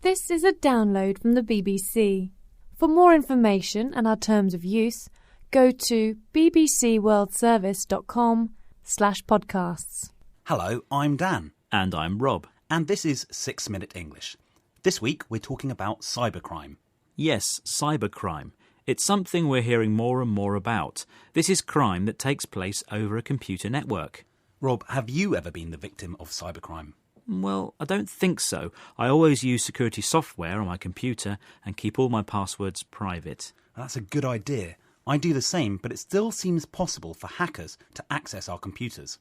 This is a download from the BBC. For more information and our terms of use, go to bbcworldservice.com/podcasts. Hello, I'm Dan. And I'm Rob. And this is 6 Minute English. This week we're talking about cybercrime. Yes, cybercrime. It's something we're hearing more and more about. This is crime that takes place over a computer network. Rob, have you ever been the victim of cybercrime? Well, I don't think so. I always use security software on my computer and keep all my passwords private. That's a good idea. I do the same, but it still seems possible for hackers to access our computers.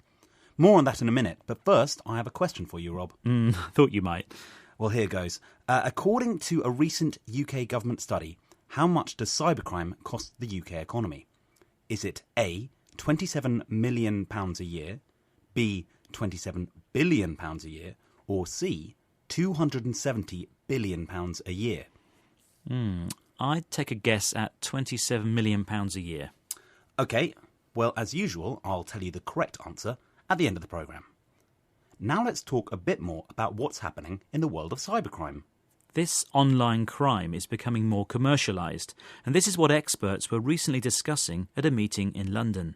More on that in a minute, but first I have a question for you, Rob. Thought you might. Well, here goes. According to a recent UK government study, how much does cybercrime cost the UK economy? Is it A, £27 million a year, B, £27 billion a year, or C, £270 billion a year? I'd take a guess at £27 million a year. OK, well, as usual, I'll tell you the correct answer at the end of the programme. Now let's talk a bit more about what's happening in the world of cybercrime. This online crime is becoming more commercialised, and this is what experts were recently discussing at a meeting in London.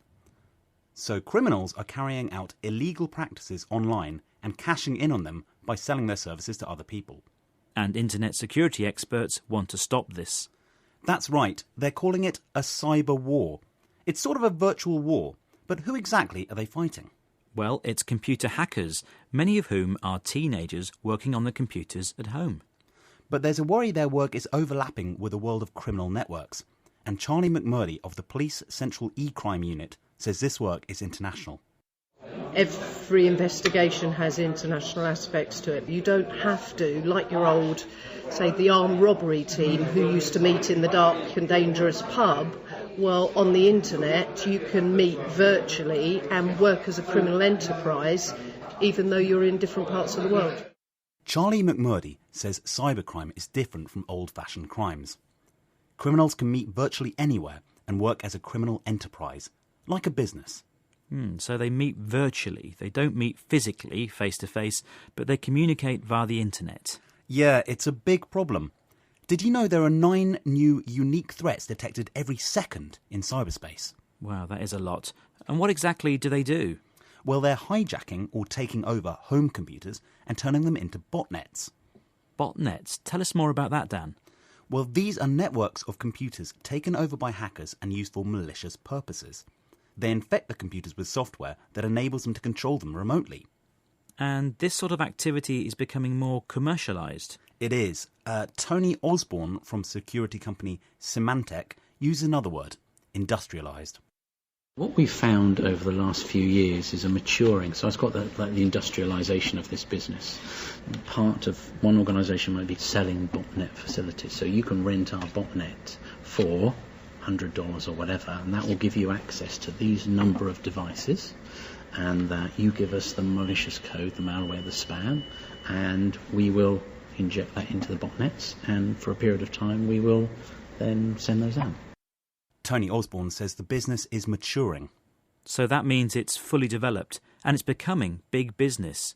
So criminals are carrying out illegal practices online and cashing in on them by selling their services to other people. And internet security experts want to stop this. That's right, they're calling it a cyber war. It's sort of a virtual war, but who exactly are they fighting? Well, it's computer hackers, many of whom are teenagers working on the computers at home. But there's a worry their work is overlapping with the world of criminal networks. And Charlie McMurdy of the Police Central E-Crime Unit says this work is international. Every investigation has international aspects to it. You don't have to, like your old, say, the armed robbery team who used to meet in the dark and dangerous pub. Well, on the internet, you can meet virtually and work as a criminal enterprise, even though you're in different parts of the world. Charlie McMurdy says cybercrime is different from old-fashioned crimes. Criminals can meet virtually anywhere and work as a criminal enterprise, like a business. So they meet virtually. They don't meet physically, face-to-face, but they communicate via the internet. Yeah, it's a big problem. Did you know there are 9 new unique threats detected every second in cyberspace? Wow, that is a lot. And what exactly do they do? Well, they're hijacking or taking over home computers and turning them into botnets. Botnets? Tell us more about that, Dan. Well, these are networks of computers taken over by hackers and used for malicious purposes. They infect the computers with software that enables them to control them remotely. And this sort of activity is becoming more commercialised. It is. Tony Osborne from security company Symantec uses another word, industrialised. What we've found over the last few years is a maturing, so it's got the industrialisation of this business. Part of one organisation might be selling botnet facilities, so you can rent our botnet for $100 or whatever, and that will give you access to these number of devices, and that you give us the malicious code, the malware, the spam, and we will inject that into the botnets, and for a period of time we will then send those out. Tony Osborne says the business is maturing. So that means it's fully developed and it's becoming big business.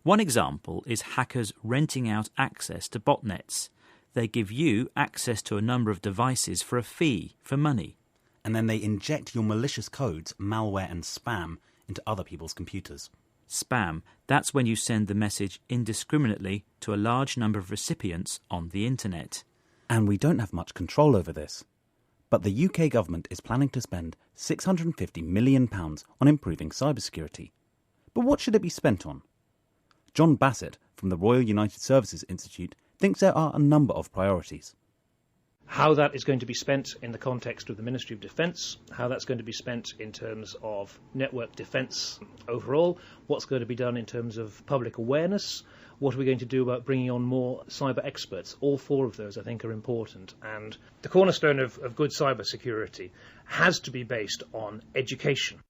One example is hackers renting out access to botnets. They give you access to a number of devices for a fee, for money. And then they inject your malicious codes, malware and spam into other people's computers. Spam, that's when you send the message indiscriminately to a large number of recipients on the internet. And we don't have much control over this. But the UK government is planning to spend £650 million on improving cybersecurity. But what should it be spent on? John Bassett from the Royal United Services Institute thinks there are a number of priorities. How that is going to be spent in the context of the Ministry of Defence, how that's going to be spent in terms of network defence overall, what's going to be done in terms of public awareness, what are we going to do about bringing on more cyber experts. All 4 of those, I think, are important. And the cornerstone of good cyber security has to be based on education.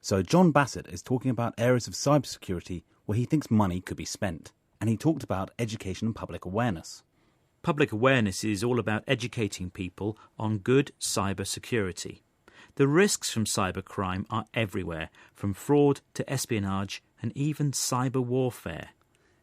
So John Bassett is talking about areas of cybersecurity where he thinks money could be spent. And he talked about education and public awareness. Public awareness is all about educating people on good cyber security. The risks from cybercrime are everywhere, from fraud to espionage and even cyber warfare.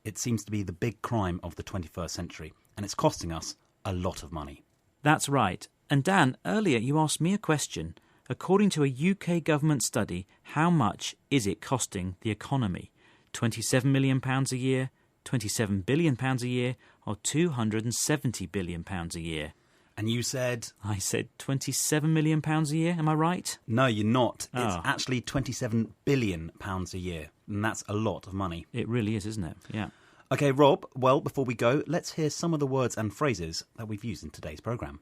It seems to be the big crime of the 21st century, and it's costing us a lot of money. That's right. And Dan, earlier you asked me a question. According to a UK government study, how much is it costing the economy? £27 million a year, £27 billion a year, or £270 billion a year? And you said? I said £27 million a year, am I right? No, you're not. Oh. It's actually £27 billion a year, and that's a lot of money. It really is, isn't it? Yeah. OK, Rob, well, before we go, let's hear some of the words and phrases that we've used in today's programme.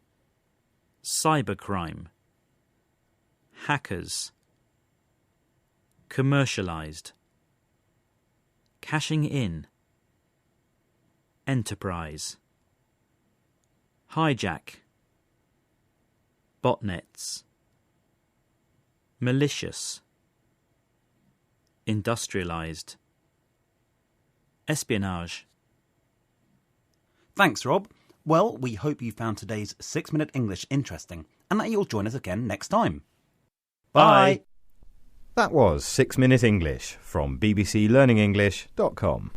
Cybercrime. Hackers. Commercialised. Cashing in. Enterprise. Hijack. Botnets. Malicious. Industrialised. Espionage. Thanks, Rob. Well, we hope you found today's 6-Minute English interesting and that you'll join us again next time. Bye! That was 6 Minute English from bbclearningenglish.com.